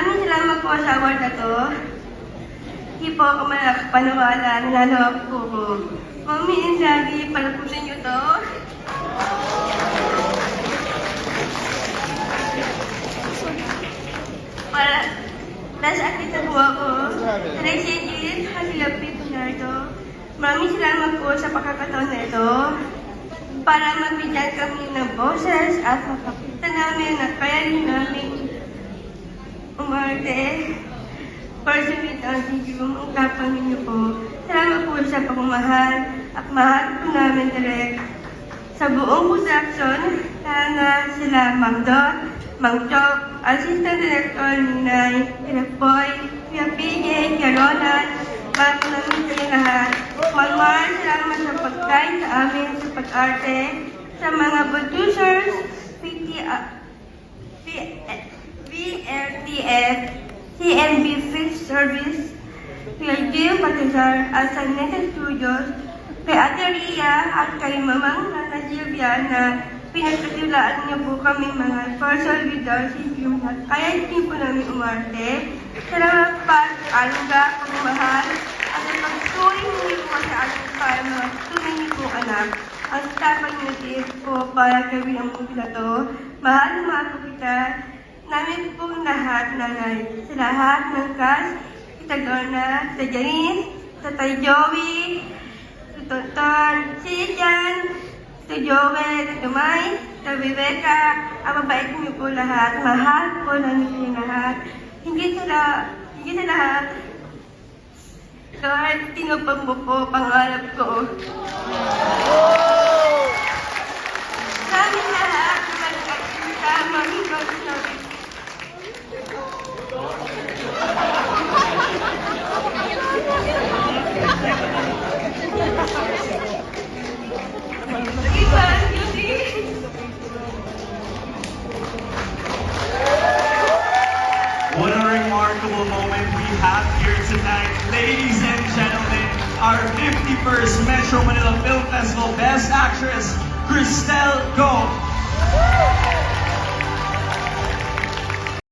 Maraming salamat po sa award na to. Hindi po ako paniwala, nalalawa po ko. Mami and Daddy, palapusin niyo to. Para, nasa akita po ako. Nagsingit, halilapi po na ito. Maraming salamat po sa pagkakataon na ito. Para mabigyan kami ng boses at makapita namin na kaya rin namin umarte. Personally, ang yung utapang ninyo po. Salamat po sa pagmamahal at mahal po namin direct. Sa buong production, sana sila Mang Dot, Mang Chok, Assistant Director Ninay, Kuya Boy, Kuya PJ, Kuya Ronald, para po namin kayo lahat. Magmahal salamat sa pagkain sa amin sa pag-arte, sa mga producers, VRTF, CNB Fixed Service, Kuya Gio Patizar at sa Neta Studios, kay Ate Ria at kay Mamang Nana Gilvia na pinagkatiwalaan niyo po kami mga person without syndrome na kaya hindi po namin umarte. Salamat pa sa aluga, pagmamahal, at ang pagturing niyo po sa ating para mga tunay niyo po anak. Ang tapang niyo po para gawin ang movie na to. Mahal na mahal po kita. Namin pong lahat nanay. Sa lahat ng cast, Tita Donna, Tita Janice, Tita Joey, Tita Tonton, si Jan, Tita Joel, Tita May, Tita Rebecca, ang mabait niyo po lahat. Mahal po namin kayo lahat. Hindi sa lahat. Lord, tinupag mo po pangarap ko. Sa amin lahat, mag-akita, mamimag-sabi. What a remarkable moment we have here tonight. Ladies and gentlemen, our 51st Metro Manila Film Festival Best Actress, Cristel Go.